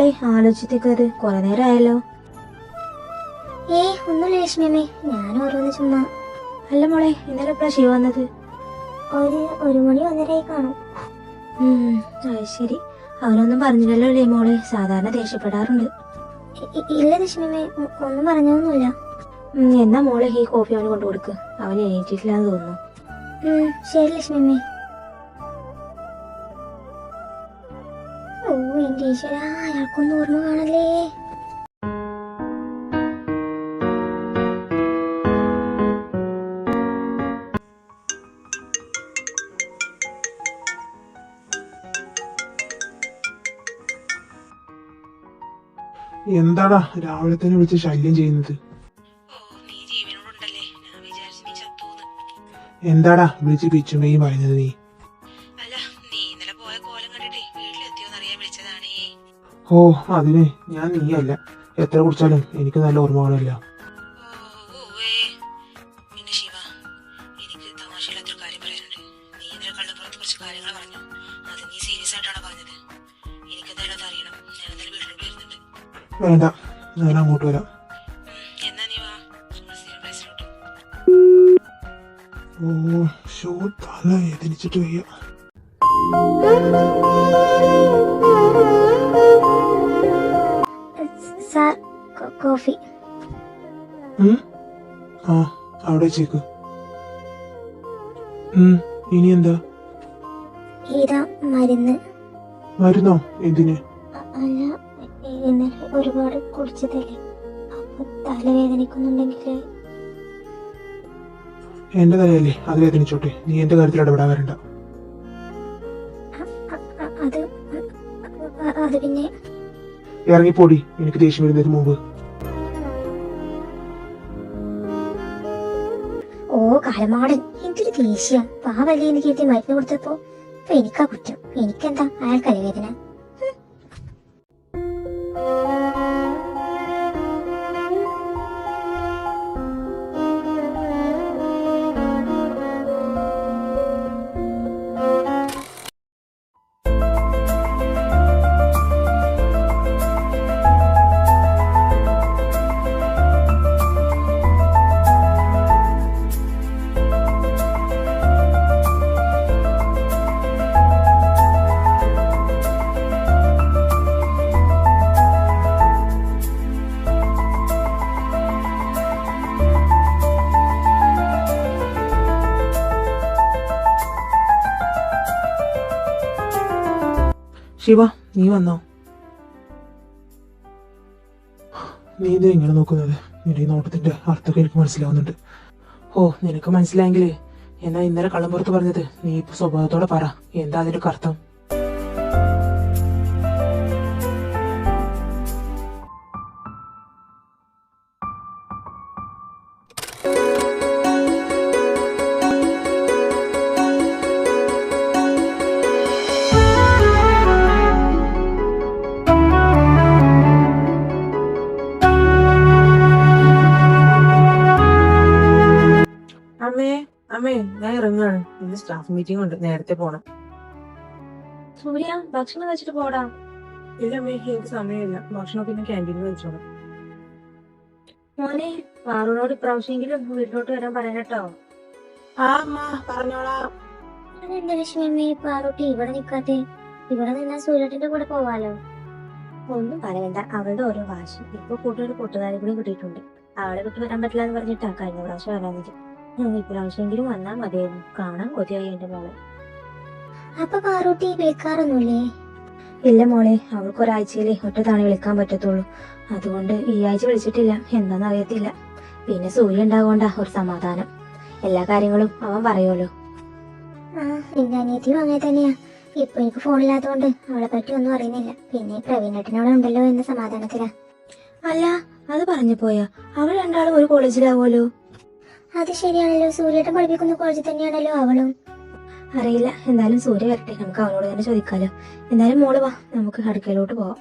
മോളെ ആലോചിക്കുന്നത് കുറെ നേരമായല്ലോ. ഒന്നുമില്ല ലക്ഷ്മിയമ്മേ, ഞാൻ ഓരോന്ന് ചുമ്മാ. അല്ല മോളെ, ഇന്നലെ എപ്പോഴാ ശിവ വന്നത്? ഒരു മണി 1:30 കാണും. അത് ശരി. അവനൊന്നും പറഞ്ഞില്ലല്ലോ അല്ലേ മോളെ? സാധാരണ ദേഷ്യപ്പെടാറുണ്ട്. ഇല്ല ലക്ഷ്മിയമ്മേ, ഒന്നും പറഞ്ഞൊന്നുമില്ല. എന്നാ മോളെ ഈ കോഫി അവന് കൊണ്ടു കൊടുക്ക്. അവൻ എണീറ്റിട്ടില്ലാന്ന് തോന്നുന്നു. ശരി ലക്ഷ്മിയമ്മേ. എന്റെ ഈശ്വരാ, അയാൾക്കൊന്നും ഓർമ്മ കാണല്ലേ. എന്താടാ രാവിലെ തന്നെ വിളിച്ച് ശല്യം ചെയ്യുന്നത്? എന്താടാ വിളിച്ച് പിച്ചുമ്പയും പറയുന്നത് നീ? ഓ അതിന് ഞാൻ നീയല്ല. എത്ര കുടിച്ചാലും എനിക്ക് നല്ല ഓർമ്മകളില്ല. വേണ്ട, ഞാൻ അങ്ങോട്ട് വരാം. ഓ ഷോ, തല വേദനിച്ചിട്ട് വയ്യ. Sir, coffee. ആ അവിടെ വെച്ചേക്ക്. ഇനി എന്താ? ഇതാ മരുന്ന്. മരുന്നോ? എന്തിന്? അല്ല, ഇന്നലെ ഒരുപാട് കുടിച്ചതല്ലേ, അപ്പൊ തലവേദനിക്കുന്നുണ്ടെങ്കില്. എന്റെ തലയല്ലേ, അത് വേദനിച്ചോട്ടെ. നീ എന്റെ കാര്യത്തിൽ ഇടപെടാൻ വരണ്ട. അത് പിന്നെ ഇറങ്ങിപ്പോടി, എനിക്ക് ദേഷ്യം വരുന്നതിന് മുമ്പ്. ഓ കാലമാടൻ, എന്തൊരു ദേഷ്യം. പാവല്ലേ എനിക്ക് എത്തി മരുന്ന് കൊടുത്തപ്പോ. അപ്പൊ എനിക്കാ കുറ്റം. എനിക്കെന്താ അയാൾ കലവേദന? ശിവ, നീ വന്നോ? നീ ഇത് എങ്ങനെ നോക്കുന്നത്? നിന്റെ നോട്ടത്തിന്റെ അർത്ഥമൊക്കെ എനിക്ക് മനസ്സിലാവുന്നുണ്ട്. ഓ, നിനക്ക് മനസ്സിലായെങ്കിലേ എന്നാ ഇന്നലെ കള്ളമ്പുറത്ത് പറഞ്ഞത് നീ ഇപ്പൊ സ്വഭാവത്തോടെ പറ. എന്താ അതിന്റെ അർത്ഥം? അമ്മേ, ഞാൻ ഇറങ്ങാണ്. ഇന്ന് സ്റ്റാഫ് മീറ്റിംഗ് ഉണ്ട്, നേരത്തെ പോണം. സൂര്യ, ഭക്ഷണം കഴിച്ചിട്ട് പോടാ. ഇല്ല അമ്മേ, എനിക്ക് സമയമില്ല. ഭക്ഷണം പിന്നെ ക്യാൻറ്റീനിൽ കഴിച്ചോളാം. മോനെ, പാറുനോട് ഇപ്രാവശ്യമെങ്കിലും വീട്ടിലോട്ട് വരാൻ പറയണട്ടോ. ആ അമ്മ, പറഞ്ഞോളാം. അതെന്താ ലക്ഷ്മിയമ്മേ പാറൂട്ടി ഇവിടെ നിക്കാത്തെ? ഇവിടെ നിന്നാ സൂര്യന്റെ കൂടെ പോവാലോ. ഒന്നും പറയണ്ട, അവളുടെ ഓരോ വാശി. ഇപ്പൊ കൂട്ടൊരു കൂട്ടുകാരി കൂടി കിട്ടിയിട്ടുണ്ട്. അവളെ വിട്ട് വരാൻ പറ്റില്ല എന്ന് പറഞ്ഞിട്ടാ കഴിഞ്ഞ പ്രാവശ്യം വരാൻ. ഇപ്രാവശ്യമെങ്കിലും വന്നാൽ മതിയായിരുന്നു. കാണാൻ കൊതിയായി എന്റെ മോളെ. അപ്പൊ പാറൂട്ടി വിളിക്കാറൊന്നുമില്ലേ? ഇല്ല മോളെ, അവൾക്ക് ഒരാഴ്ചയിലേ ഒറ്റ തവണ വിളിക്കാൻ പറ്റത്തുള്ളൂ. അതുകൊണ്ട് ഈ ആഴ്ച വിളിച്ചിട്ടില്ല. എന്താന്ന് അറിയത്തില്ല. പിന്നെ സൂര്യ ഉണ്ടാകൊണ്ടാ ഒരു സമാധാനം. എല്ലാ കാര്യങ്ങളും അവൻ പറയുമല്ലോ. എന്റെ അനിയത്തിയും അങ്ങനെ തന്നെയാ. ഇപ്പൊ എനിക്ക് ഫോണില്ലാത്തതുകൊണ്ട് അവളെ പറ്റി ഒന്നും അറിയുന്നില്ല. പിന്നെ പ്രവീണേട്ടനോടുണ്ടല്ലോ എന്ന സമാധാനത്തിലാ. അല്ല, അത് പറഞ്ഞു പോയാ അവൾ രണ്ടാളും ഒരു കോളേജിലാവുമല്ലോ. അത് ശരിയാണല്ലോ, സൂര്യേട്ടൻ പഠിപ്പിക്കുന്ന കോളേജിൽ തന്നെയാണല്ലോ അവളും. അറിയില്ല, എന്തായാലും സൂര്യ വരട്ടെ, നമുക്ക് അവളോട് തന്നെ ചോദിക്കാലോ. എന്തായാലും മോള് വാ, നമുക്ക് അടുക്കളയിലോട്ട് പോവാം.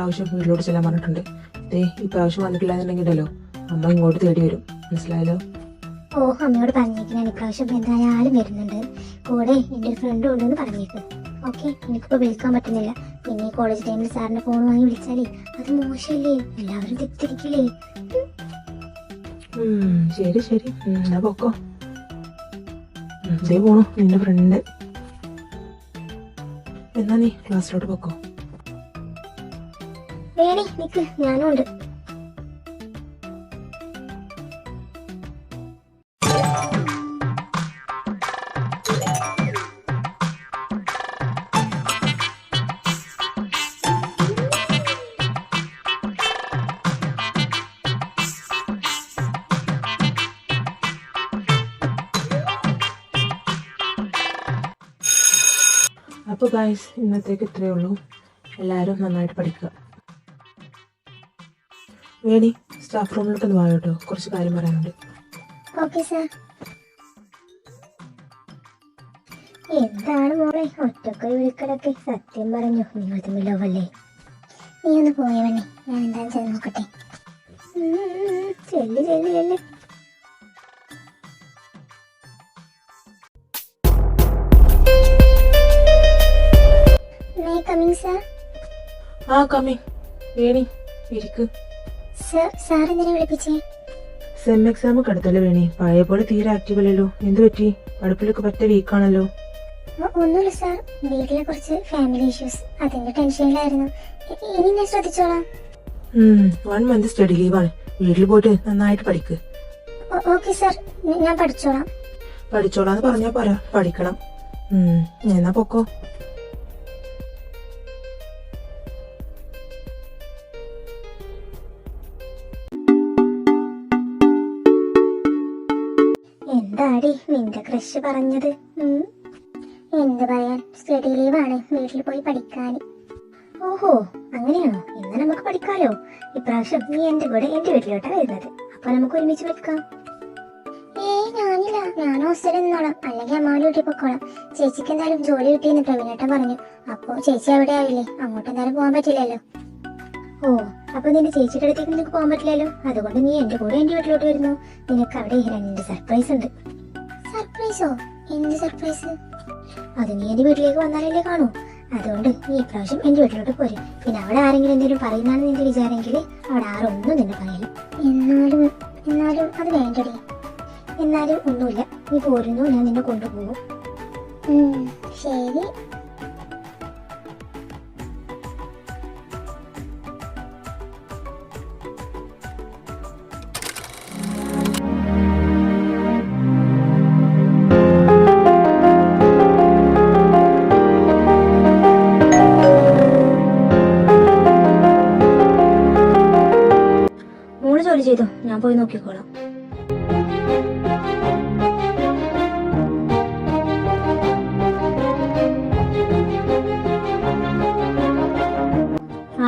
ഇപ്രാവശ്യം വീട്ടിലോട്ട് ചെല്ലാൻ പറഞ്ഞിട്ടുണ്ട്. ഇപ്രാവശ്യം വന്നിട്ടില്ലാന്നുണ്ടെങ്കിലല്ലോ അമ്മ ഇങ്ങോട്ട് തേടി വരും. മനസ്സിലായല്ലോ? ഓ, അമ്മയോട് പറഞ്ഞേക്കാൻ ഇപ്രാവശ്യം എന്തായാലും വരുന്നുണ്ട്. കൂടെ എൻ്റെ ഒരു ഫ്രണ്ടും ഉണ്ടെന്ന് പറഞ്ഞേക്ക്. ഓക്കെ, എനിക്കിപ്പോൾ വിളിക്കാൻ പറ്റുന്നില്ല. പിന്നെ ഈ കോളേജ് ടൈമിൽ സാറിന്റെ ഫോൺ വാങ്ങി വിളിച്ചാലേ അത് മോശമല്ലേ, എല്ലാവരും തെറ്റിരിക്കില്ലേ. ശരി ശരി, എന്നാ പൊക്കോ. പോണു നിന്റെ ഫ്രണ്ട്. എന്നാ നീ ക്ലാസ്സിലോട്ട് പൊക്കോ. വേണി നിക്ക്, ഞാനും ഉണ്ട്. അപ്പോൾ ഗൈസ്, ഇന്നത്തേക്ക് ഇത്രയേ ഉള്ളൂ. എല്ലാവരും നന്നായിട്ട് പഠിക്കുക. വേണി, സ്റ്റാഫ് റൂമിലോട്ടൊന്ന് വാ കേട്ടോ, കുറച്ച് കാര്യം പറയാനുണ്ട്. Okay sir. എന്താണ് മോളെ ഒറ്റക്ക് വിളിക്കലൊക്കെ? സത്യം പറഞ്ഞു, നിങ്ങൾ തമ്മിൽ ലവല്ലേ? നീ ഒന്ന് പോയവണ്ണി, ഞാൻ എന്താണെന്ന് ചെയ്ത് നോക്കട്ടെ. ചെല്ല് ചെല്ല് ചെല്ല്. കമ്മിങ്. വേണി ഇരിക്ക്. സാർ എന്തിനാ വിളിപ്പിച്ചേ? സെം എക്സാം ഒക്കെ അടുത്തല്ലേ വേണി? പഴയ പോലെ തീരെ ആക്റ്റീവ് അല്ലല്ലോ, എന്ത് പറ്റി? പഠിപ്പിലൊക്കെ പറ്റ വീക്കാണല്ലോ. ഒന്നുമില്ല സാർ, വീട്ടിലെ കുറച്ച് ഫാമിലി ഇഷ്യൂസ്, അതിന്റെ ടെൻഷനിലായിരുന്നു. ഇനി ഞാൻ ശ്രദ്ധിച്ചോളാം. 1 month സ്റ്റഡി ലീവാണ്. വീട്ടിൽ പോയിട്ട് നന്നായിട്ട് പഠിക്ക്. ഓക്കെ സാർ, ഞാൻ പഠിച്ചോളാം. പഠിച്ചോളാന്ന് പറഞ്ഞാ പോരാ, പഠിക്കണം. എന്നാ പൊക്കോ. എന്താടി നിന്റെ ക്രഷ് പറഞ്ഞത്? എന്ത് പറയാൻ, സ്റ്റഡി ലീവാണ്, വീട്ടിൽ പോയി പഠിക്കാൻ. ഓഹോ, അങ്ങനെയാണോ? എന്നാ നമുക്ക് പഠിക്കാലോ. ഇപ്രാവശ്യം നീ എന്റെ കൂടെ എന്റെ വീട്ടിലോട്ടാ വരുന്നത്. അപ്പൊ നമുക്ക് ഒരുമിച്ച് പഠിക്കാം. ഞാനില്ല, ഞാൻ ഹോസ്റ്റലിൽ നിന്നോളാം, അല്ലെങ്കിൽ അമ്മാവന്റെ വീട്ടിൽ പൊക്കോളാം. ചേച്ചിക്ക് എന്തായാലും ജോലി കിട്ടിയെന്ന് പ്രവീണേട്ടൻ പറഞ്ഞു. അപ്പൊ ചേച്ചി അവിടെ ആവില്ലേ, അങ്ങോട്ട് എന്തായാലും പോകാൻ പറ്റില്ലല്ലോ. ഓ, അപ്പൊ നിന്റെ ചേച്ചിയുടെ അടുത്തേക്ക് നിനക്ക് പോകാൻ പറ്റില്ലല്ലോ. അതുകൊണ്ട് നീ എന്റെ കൂടെ എന്റെ വീട്ടിലോട്ട് വരുന്നു. നിനക്ക് അവിടെ 2 സർപ്രൈസ് ഉണ്ട്. സർപ്രൈസോ? എന്ത് സർപ്രൈസ്? അത് നീ എന്റെ വീട്ടിലേക്ക് വന്നാലല്ലേ കാണൂ. അതുകൊണ്ട് നീ ഇപ്രാവശ്യം എന്റെ വീട്ടിലോട്ട് പോരും. പിന്നെ അവിടെ ആരെങ്കിലും എന്തെങ്കിലും പറയുന്നതാണ് നിന്റെ വിചാരെങ്കിൽ അവിടെ ആരൊന്നും നിന്നെ പറയില്ല. എന്നാലും അത് വേണ്ടടി. എന്നാലും ഒന്നുമില്ല, നീ പോരുന്നു, ഞാൻ നിന്നെ കൊണ്ടുപോകും. ശരി. മോള് ജോലി ചെയ്തോ, ഞാൻ പോയി നോക്കിക്കോളാം.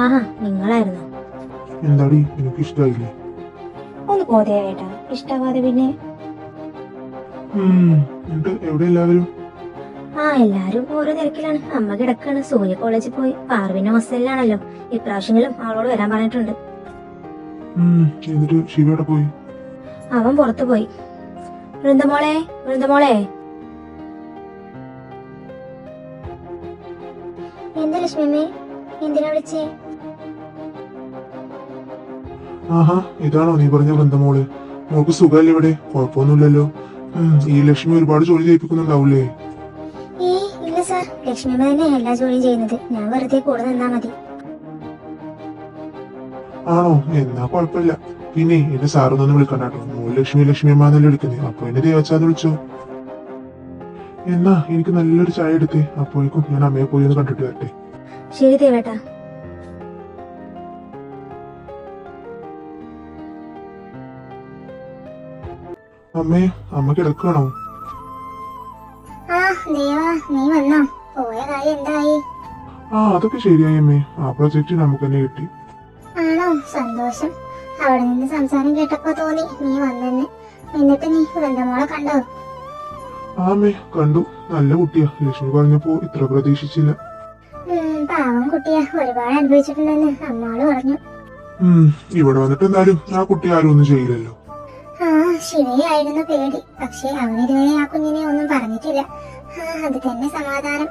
ആഹാ, നിങ്ങളായിരുന്നോ? എന്താടി, എനിക്ക് ഇഷ്ടമായില്ലേ? ഒന്ന് പോതേ ഏട്ടാ, ഇഷ്ടാവാതെ പിന്നെ? എവിടെ എല്ലാവരും? എല്ലാരും ഓരോ തിരക്കിലാണ്. അമ്മ കിടക്കാണ്, സൂര്യ കോളേജിൽ പോയി, പാർവിന്റെ ഹോസ്റ്റലിലാണല്ലോ. ഇപ്രാവശ്യങ്ങളും അവളോട് വരാൻ പറഞ്ഞിട്ടുണ്ട്. എന്നിട്ട് ശിവയുടെ പോയി? അവൻ പുറത്തു പോയി. വൃന്ദമോളെ, വൃന്ദമോളെ. എന്താ ലക്ഷ്മിയമ്മേ, എന്തിനാ വിളിച്ചേ? ആഹാ, ഇതാണോ നീ പറഞ്ഞ വൃന്ദമോള്? മോൾക്ക് സുഖമല്ലേ ഇവിടെ? കുഴപ്പമൊന്നുമില്ലല്ലോ. ഈ ലക്ഷ്മി ഒരുപാട് ജോലി ചെയ്യിപ്പിക്കുന്നുണ്ടാവൂലേ? ഇല്ല സാർ, ലക്ഷ്മിയമ്മ തന്നെ എല്ലാ ജോലിയും ചെയ്യുന്നത്. ഞാൻ വെറുതെ കൂടെ നിന്നാ മതി. ആണോ? എന്നാ കുഴപ്പമില്ല. പിന്നെ എന്റെ സാറൊന്നും വിളിക്കണ്ട കേട്ടോ. മോൾ ലക്ഷ്മി അമ്മ എന്നല്ലേ വിളിക്കുന്നത്. അപ്പൊ എന്നെ ദേവച്ചാന്ന് വിളിച്ചോ. എന്നാ എനിക്ക് നല്ലൊരു ചായ എടുത്തേ. അപ്പോഴേക്കും ഞാൻ അമ്മയെ പോയി ഒന്ന് കണ്ടിട്ട് വരട്ടെ. ശരി ദേവേട്ടാ. അമ്മ കിടക്കണോ? നീ വന്നോ? പോയ കാര്യം എന്തായി? അതൊക്കെ ശരിയായി അമ്മേ. ആ പ്രൊജക്ട് നമുക്ക് തന്നെ കിട്ടി. ആണോ? സന്തോഷം. അവിടെ നിന്ന് സംസാരം കേട്ടപ്പോ തോന്നി നീ വന്നെന്ന്. എന്നിട്ട് നീ വൃന്ദമോളെ കണ്ടോ? അമ്മേ കണ്ടു. നല്ല കുട്ടിയാ. ലക്ഷ്മി പറഞ്ഞപ്പോ ഇത്ര പ്രതീക്ഷിച്ചില്ല. പാവം കുട്ടിയാ, ഒരുപാട് അനുഭവിച്ചിട്ടുണ്ടെന്ന് അമ്മാള് പറഞ്ഞു. ഇവിടെ വന്നിട്ട് എന്തായാലും ആ കുട്ടി ആരും ഒന്നും ചെയ്യില്ലല്ലോ. ആ ശിവയായിരുന്നു പേടി, പക്ഷെ അവനിതുവരെ ആ കുഞ്ഞിനെ ഒന്നും പറഞ്ഞിട്ടില്ല. അത് തന്നെ സമാധാനം.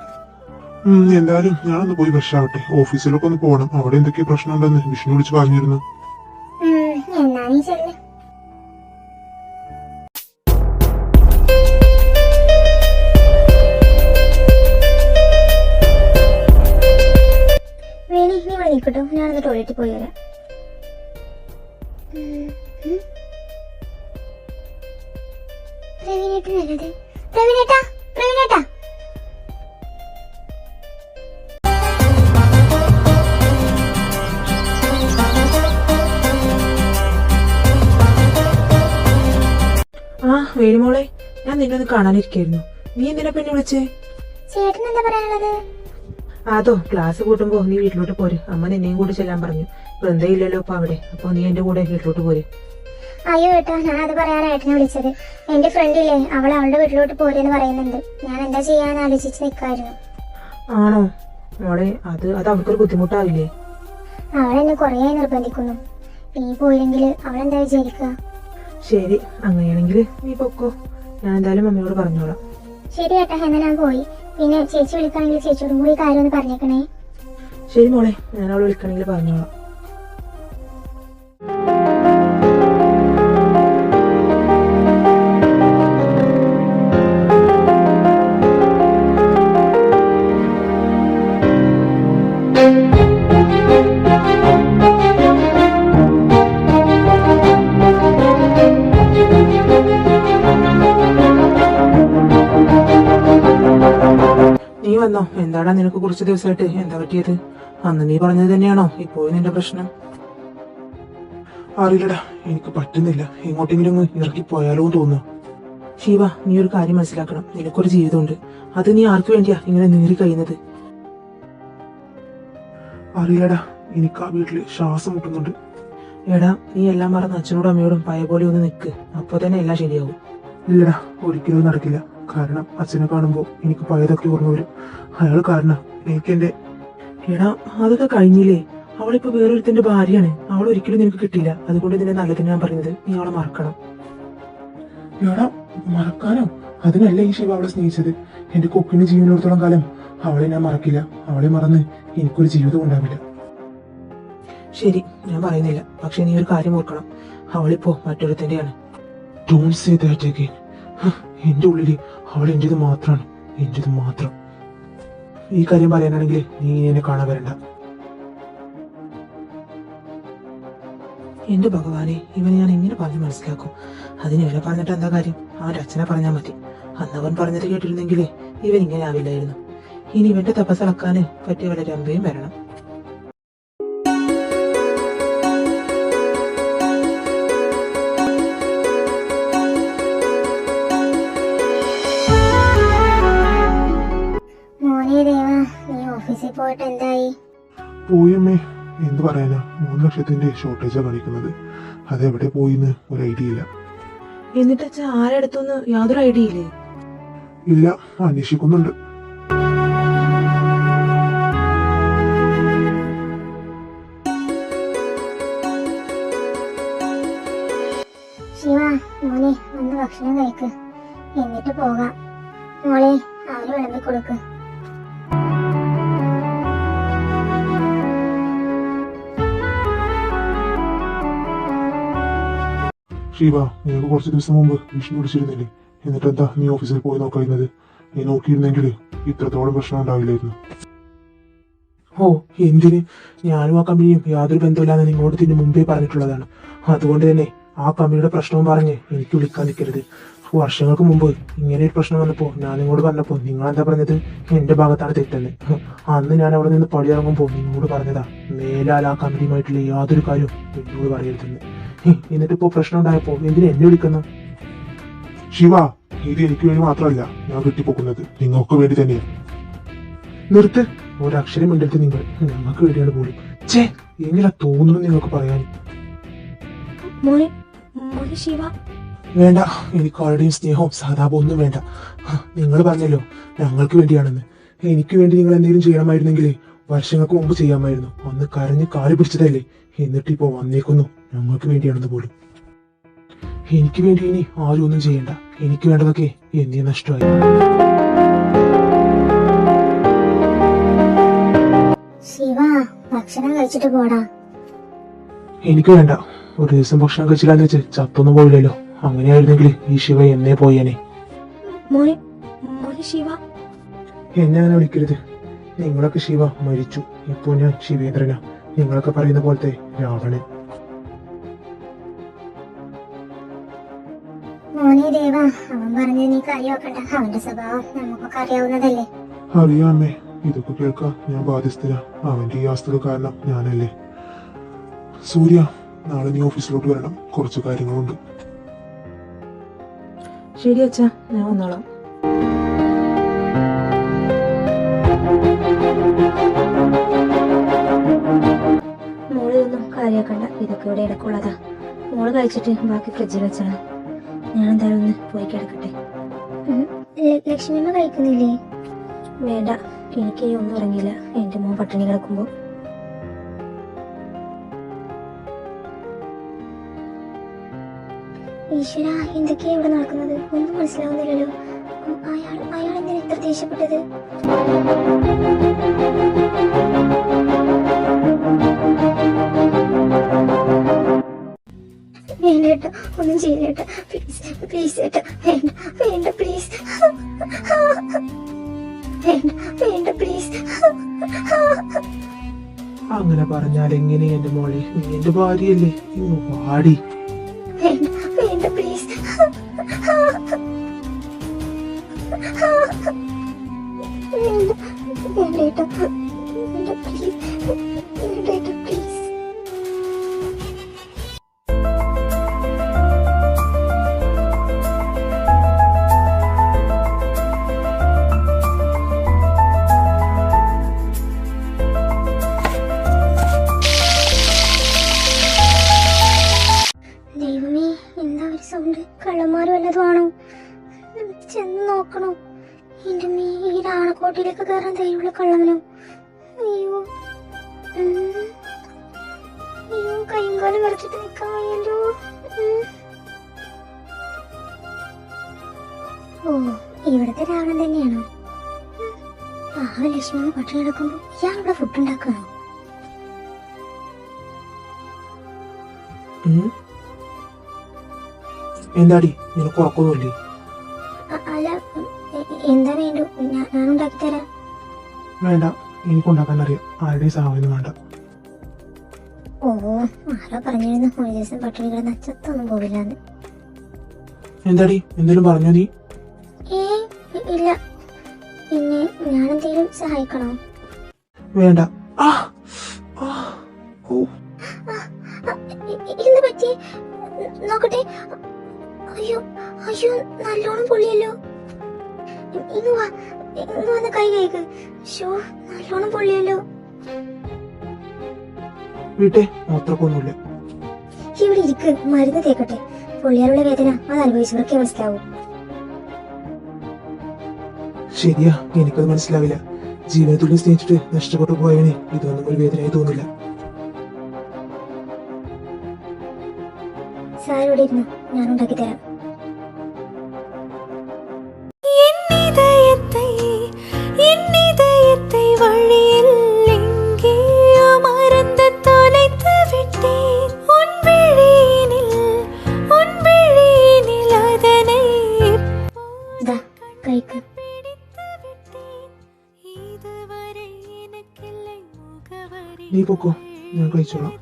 എന്തായാലും ഞാനൊന്ന് പോയി ഫ്രഷ് ആവട്ടെ. ഓഫീസിലൊക്കെ ഒന്ന് പോകണം. അവിടെ എന്തൊക്കെ പ്രശ്നമുണ്ടെന്ന് വിഷ്ണു വിളിച്ച് പറഞ്ഞിരുന്നു. എന്നാ നീ ചെല്ല്. വേണി നീ ഇവിടെ നിൽക്കട്ടോ, ഞാനൊന്ന് ടോയ്ലറ്റിൽ പോയി വരാം. പ്രവീണേട്ടനല്ലത്. പ്രവീണേട്ടാ, പ്രവീണേട്ടാ. ആ വേണിമോളെ, ഞാൻ നിന്നെ ഒന്ന് കാണാനിരിക്കായിരുന്നു. നീ എന്തിനാ പിന്നെ വിളിച്ചേ? ചേട്ടൻ എന്താ പറയാനുള്ളത്? അതോ ക്ലാസ് കൂട്ടുമ്പോ നീ വീട്ടിലോട്ട് പോര്. അമ്മ നിന്നെയും കൂടി ചെല്ലാൻ പറഞ്ഞു. വൃന്ദയില്ലല്ലോ ഇപ്പൊ അവിടെ, അപ്പൊ നീ എന്റെ കൂടെ വീട്ടിലോട്ട് പോര്. അയ്യോ ഏട്ടാ, ഞാൻ അത് പറയാനായിട്ടാണ് വിളിച്ചത്. എന്റെ ഫ്രണ്ടില്ലേ, അവൾ അവളുടെ വീട്ടിലോട്ട് പോരെന്ന് പറയുന്നുണ്ട്. ഞാൻ എന്താ ചെയ്യാന്ന് ആലോചിച്ച് നിൽക്കായിരുന്നു. ആണോ മോളെ, അത് അവൾക്കൊരു ബുദ്ധിമുട്ടാവില്ലേ? അവൾ എന്നെ കുറേ നിർബന്ധിക്കുന്നു. നീ പോയില്ലെങ്കിൽ അവൾ എന്താ വിചാരിക്കുക? ശരി, അങ്ങനെയാണെങ്കിൽ നീ പൊക്കോ. ഞാൻ എന്തായാലും അമ്മയോട് പറഞ്ഞോളാം. ശരി ഏട്ടാ, എന്നാ ഞാൻ പോയി. പിന്നെ ചേച്ചി വിളിക്കണമെങ്കിൽ ചേച്ചിയോടും കൂടി കാര്യം ഒന്ന് പറഞ്ഞേക്കണേ. ശരി മോളെ, ഞാൻ അവളെ വിളിക്കണമെങ്കിൽ പറഞ്ഞോളാം. നീ വന്നോ? എന്താടാ നിനക്ക് കുറച്ച് ദിവസമായിട്ട് എന്താ പറ്റിയത്? അന്ന് നീ പറഞ്ഞത് തന്നെയാണോ ഇപ്പോഴും നിന്റെ പ്രശ്നം? അറിയില്ലടാ, എനിക്ക് പറ്റുന്നില്ല. എങ്ങോട്ടെങ്കിലും ഇറക്കി പോയാലോ തോന്നുന്നു. ശിവ, നീ ഒരു കാര്യം മനസ്സിലാക്കണം. നിനക്കൊരു ജീവിതമുണ്ട്. അത് നീ ആർക്കു വേണ്ടിയാ ഇങ്ങനെ നീറി കഴിയുന്നത്? അറിയില്ലടാ, എനിക്ക് ആ വീട്ടില് ശ്വാസം മുട്ടുന്നുണ്ട്. എടാ, നീ എല്ലാം മറന്ന് അച്ഛനോടും അമ്മയോടും പഴയ പോലെ ഒന്ന് നിൽക്ക്. അപ്പൊ തന്നെ എല്ലാം ശരിയാവും. ഇല്ലടാ, ഒരിക്കലും നടക്കില്ല. കാരണം അച്ഛനെ കാണുമ്പോ എനിക്ക് പഴയതൊക്കെ ഓർമ്മ വരും. അയാൾ കാരണം എനിക്കെന്റെ എടാ, അതൊക്കെ കഴിഞ്ഞില്ലേ? അവളിപ്പോ വേറൊരുത്തിന്റെ ഭാര്യയാണ്. അവൾ ഒരിക്കലും നിനക്ക് കിട്ടില്ല. അതുകൊണ്ട് നിന്നെ നല്ലതിന് ഞാൻ പറയുന്നത്, നീ അവളെ മറക്കണം. എടാ, മറക്കാനോ? അതിനല്ല ഈ ശിവ അവളെ സ്നേഹിച്ചത്. എന്റെ കൊക്കിന് ജീവനോടത്തോളം കാലം അവളെ ഞാൻ മറക്കില്ല. അവളെ മറന്ന് എനിക്കൊരു ജീവിതം ഉണ്ടാവില്ല. ശരി, ഞാൻ പറയുന്നില്ല. പക്ഷെ നീ ഒരു കാര്യം ഓർക്കണം, അവളിപ്പോ മറ്റൊരുത്തിന്റെയാണ്. Don't say that again. എന്റെ ഉള്ളില് അവൾ എന്റേത് മാത്രമാണ്, എന്റേത് മാത്രം. ഈ കാര്യം പറയാനാണെങ്കിൽ നീ എന്നെ കാണാൻ വരണ്ട. എന്റെ ഭഗവാനെ, ഇവനെ ഞാൻ എങ്ങനെ പറഞ്ഞു മനസ്സിലാക്കും? അതിന് ഇവനെ പറഞ്ഞിട്ട് എന്താ കാര്യം? അവന്റെ അച്ഛനെ പറഞ്ഞാൽ മതി. അന്ന് അവൻ പറഞ്ഞത് കേട്ടിരുന്നെങ്കിലേ ഇവൻ ഇങ്ങനെ ആവില്ലായിരുന്നു. ഇനി ഇവന്റെ തപസ്സളക്കാന് പറ്റിയ വല്ല രമ്പയും വരണം. മോനെ ദേവാ, നീ ഓഫീസിൽ പോയിട്ട് എന്തായി? പോയമ്മേ, എന്ത് പറയാനാ, 3 ലക്ഷത്തിന്റെ ഷോർട്ടേജാ കാണിക്കുന്നത്. അതെവിടെ പോയിന്ന് ഒരു ഐഡിയ ഇല്ല. എന്നിട്ട് അച്ഛൻ ആരെടുത്തൊന്ന് യാതൊരു ഐഡിയ ഇല്ലേ? ഇല്ല, അന്വേഷിക്കുന്നുണ്ട്. ശിവ, മോനെ ഒന്ന് ഭക്ഷണം കഴിക്ക്, എന്നിട്ട് പോകാം. മോളെ, അവന് വിളമ്പി കൊടുക്ക്. ശിവ, നിനക്ക് കുറച്ച് ദിവസം മുമ്പ് വിഷ്ണു വിളിച്ചിരുന്നില്ലേ? എന്നിട്ട് എന്താ നീ ഓഫീസിൽ പോയി നോക്കായിരുന്നത്? നീ നോക്കിയിരുന്നെങ്കിൽ ഇത്രത്തോളം പ്രശ്നം ഉണ്ടാവില്ലായിരുന്നു. ഓ, എന്തിന്? ഞാനും ആ കമ്പനിയും യാതൊരു ബന്ധമില്ലാന്ന് നിങ്ങളോട് ഇതിന് മുമ്പേ പറഞ്ഞിട്ടുള്ളതാണ്. അതുകൊണ്ട് തന്നെ ആ കമ്പനിയുടെ പ്രശ്നവും പറഞ്ഞ് എനിക്ക് വിളിക്കാൻ നിൽക്കരുത്. വർഷങ്ങൾക്ക് മുമ്പ് ഇങ്ങനെ ഒരു പ്രശ്നം വന്നപ്പോ ഞാൻ നിങ്ങളോട് പറഞ്ഞപ്പോ നിങ്ങൾ എന്താ പറഞ്ഞത്? എന്റെ ഭാഗത്താണ് തെറ്റെന്ന്. അന്ന് ഞാൻ അവിടെ നിന്ന് പടിയിറങ്ങുമ്പോ നിങ്ങളോട് പറഞ്ഞതാ, മേലാൽ ആ കമ്പനിയുമായിട്ടുള്ള യാതൊരു കാര്യവും എന്നോട് പറയരുതെന്ന്. എന്നിട്ട് ഇപ്പോ പ്രശ്നം ഉണ്ടായപ്പോ എന്തിനാ എന്നെ വിളിക്കുന്നു? ശിവ, ഇത് എനിക്ക് വേണ്ടി മാത്രമല്ല ഞാൻ കെട്ടിപ്പോക്കുന്നത്, നിങ്ങൾക്ക് വേണ്ടി തന്നെയാണ്. നിർത്ത്, ഒരക്ഷരം മിണ്ടരുത് നിങ്ങൾ. ഞങ്ങൾക്ക് വേണ്ടിയാണ് പോലും. ചേ, എങ്ങനെ തോന്നുന്നു നിങ്ങൾക്ക് പറയാൻ? ശിവ, വേണ്ട, എനിക്ക് ആരുടെയും സ്നേഹവും സഹതാപവും ഒന്നും വേണ്ട. നിങ്ങൾ പറഞ്ഞല്ലോ ഞങ്ങൾക്ക് വേണ്ടിയാണെന്ന്. എനിക്ക് വേണ്ടി നിങ്ങൾ എന്തെങ്കിലും ചെയ്യണമായിരുന്നെങ്കിൽ വർഷങ്ങൾക്ക് മുമ്പ് ചെയ്യാമായിരുന്നു. അന്ന് കരഞ്ഞ് കാല് പിടിച്ചതല്ലേ, എന്നിട്ട് ഇപ്പോ വന്നേക്കുന്നു ഞങ്ങൾക്ക് വേണ്ടിയാണെന്ന് പോലും. എനിക്ക് വേണ്ടി ഇനി ആരും ഒന്നും ചെയ്യണ്ട. എനിക്ക് വേണ്ടതൊക്കെ എന്നീ നഷ്ടമായി. ശിവ, ഭക്ഷണം കഴിച്ചിട്ട് പോടാ. എനിക്ക് വേണ്ട. ഒരു ദിവസം ഭക്ഷണം കഴിച്ചില്ലാന്ന് വെച്ച് ചത്തൊന്നും പോയില്ലല്ലോ. അങ്ങനെയായിരുന്നെങ്കിൽ ഈ ശിവ എന്നേ പോയേനെ. മോനെ മോനെ ശിവ. എന്നെ അങ്ങനെ വിളിക്കരുത്. നിങ്ങളൊക്കെ ശിവ മരിച്ചു. ഇപ്പോ ഞാൻ ശിവേന്ദ്രനാ, നിങ്ങളൊക്കെ പറയുന്ന പോലത്തെ രാവണൻ. മോനെ ദേവ, അവൻ പറഞ്ഞത് നീ കാര്യമാക്കണ്ട. അവന്റെ സ്വഭാവം നമുക്കൊക്കെ അറിയാവുന്നതല്ലേ. അറിയാമേ, ഇതൊക്കെ കേൾക്കാൻ ഞാൻ ബാധ്യസ്ഥനാ. അവന്റെ ഈ അവസ്ഥ കാരണം ഞാനല്ലേ. സൂര്യ, നാളെ നീ ഓഫീസിലോട്ട് വരണം. കുറച്ച് കാര്യങ്ങളുണ്ട്. ശരി അച്ഛാ, ഞാൻ വന്നോളാം. മോള് ഇതൊന്നും കാര്യാക്കണ്ട. ഇതൊക്കെ ഇവിടെ ഇടക്കുള്ളതാ. മോള് കഴിച്ചിട്ട് ബാക്കി ഫ്രിഡ്ജിൽ വെച്ചണം. ഞാൻ എന്തായാലും ഒന്ന് പോയി കിടക്കട്ടെ. ലക്ഷ്മിയമ്മ കഴിക്കുന്നില്ലേ? വേണ്ട, എനിക്ക് ഇനി ഒന്നും ഇറങ്ങിയില്ല എന്റെ മോൻ പട്ടിണി കിടക്കുമ്പോ. ഈശ്വര, എന്തൊക്കെയാ ഇവിടെ നടക്കുന്നത്? ഒന്നും മനസ്സിലാവുന്നില്ലല്ലോ. അയാൾ എന്തിനാ ഇത്ര ദേഷ്യപ്പെട്ടത്? വേണ്ട ഏട്ടാ, ഒന്നും ചെയ്യില്ല ഏട്ടാ. പ്ലീസ് പ്ലീസ് ഏട്ടാ, വേണ്ട വേണ്ട പ്ലീസ്. വേണ്ട വേണ്ട പ്ലീസ്. അങ്ങനെ പറഞ്ഞാൽ എങ്ങനെ എന്റെ മോളെ? നീ എന്റെ ഭാര്യയല്ലേ, ഇങ്ങ് പാടി. വേണ്ട വേണ്ട പ്ലീസ്. വേണ്ട വേണ്ട ഏട്ടാ, വേണ്ട പ്ലീസ്. വേണ്ട ഏട്ടാ പ്ലീസ്. ദൈവമേ, എന്താ ഒരു സൗണ്ട്? കള്ളന്മാരും വല്ലതും ആണോ? ചെന്ന് നോക്കണോ? എന്റെ മീ, ഈ രാണക്കോട്ടിലേക്ക് കയറാൻ ധൈര്യമുള്ള കള്ളവനോ? അയ്യോ അയ്യോ, കൈയും കാലം വരച്ചിട്ട് നിൽക്കാൻ വയ്യല്ലോ. ഓ, ഇവിടുത്തെ രാവണൻ തന്നെയാണോ? പാവ ലക്ഷ്മി പട്ടിണി കിടക്കുമ്പോ ഇയാളിവിടെ ഫുഡ് ഉണ്ടാക്കണോ? എന്താടി, നിനക്ക് ഉറക്കൊന്നുമില്ലേ? അല്ല, എന്താ വേണ്ടു? ഞാൻ ഉണ്ടാക്കി തരാം. വേണ്ട, എനിക്കുണ്ടാക്കാൻ അറിയാം. ആരുടെയും സഹായം വേണ്ട. ഓ, ആരോ പറഞ്ഞിരുന്നു ഒരു ദിവസം പട്ടിണി കിടന്ന ചത്തൊന്നും പോവില്ലാന്ന്. എന്താടി, എന്തെങ്കിലും പറഞ്ഞോ നീ? ഇല്ല. പിന്നെ ഞാനെന്തെങ്കിലും സഹായിക്കണോ? വേണ്ട. എന്ത് പറ്റി? നോക്കട്ടെ. അയ്യോ അയ്യോ, നല്ലോണം പൊള്ളിയല്ലോ. ഇന്ന് വന്ന് കൈ കഴിക്ക്. ഷോ, നല്ലോണം പൊള്ളിയല്ലോ. വീട്ടെ, അത്രക്കൊന്നുമില്ല. ഇവിടെ ഇരിക്ക്, മരുന്ന് തേക്കട്ടെ. പൊള്ളിയാലുള്ള വേദന അത് അനുഭവിച്ചവർക്കേ മനസ്സിലാവൂ. ശരിയാ, എനിക്കത് മനസ്സിലാവില്ല. ജീവിതത്തിൽ സ്നേഹിച്ചിട്ട് നഷ്ടപ്പെട്ടു പോയവനെ ഇതൊന്നും ഒരു വേദനയായി തോന്നില്ല. സാർ ഇവിടെ ഇരുന്നു, ഞാൻ ഉണ്ടാക്കി തരാം. കഴിക്ക്. നീ പൊക്കോ, ഞാൻ കഴിച്ചോളാം.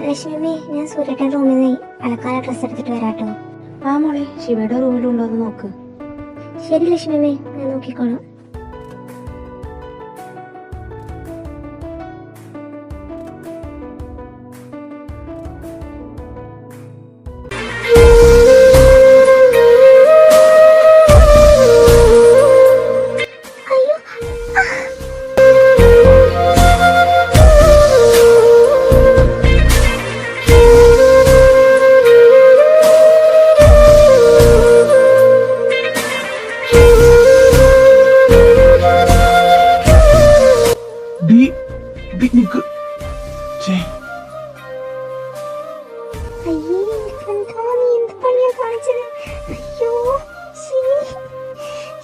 ലക്ഷ്മി, ഞാൻ സൂര്യയുടെ റൂമിൽ നിന്ന് അലക്കാല ഡ്രസ് എടുത്തിട്ട് വരാട്ടോ. ആ മോളെ, ശിവയുടെ റൂമിലുണ്ടോ എന്ന് നോക്ക്. ശരി ലക്ഷ്മി, ഞാൻ നോക്കിക്കോളാം. ഡി ഡി നിക്ക് ഛേ അയ്യേ എന്താ നീ എന്ത് പണിയാ കാണിച്ചത്? അയ്യോ ശ്ശീ.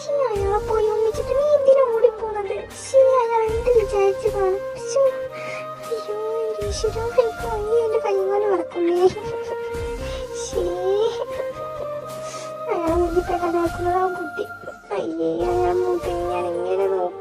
ശ്ശീ, അയാളെ പോയി ഒന്നിച്ചിട്ട് നീ എന്തിനാ ഓടിപ്പോന്നത്? ശ്ശീ, അയാൾ എന്ത് വിചാരിച്ചു കാണും? ശ്ശോ. അയ്യോ എൻ്റെ ഈശ്വരാ, എനിക്ക് വയ്യ, എൻ്റെ കൈകാലം വറക്കുന്നേ. ശ്ശീ. അയാളെ മുന്നിൽ പെടാനാക്കുന്നത് ആ കുട്ടി. അയ്യേ, അയാളെ മുഖത്ത് ഞാൻ എങ്ങനെ നോക്കും?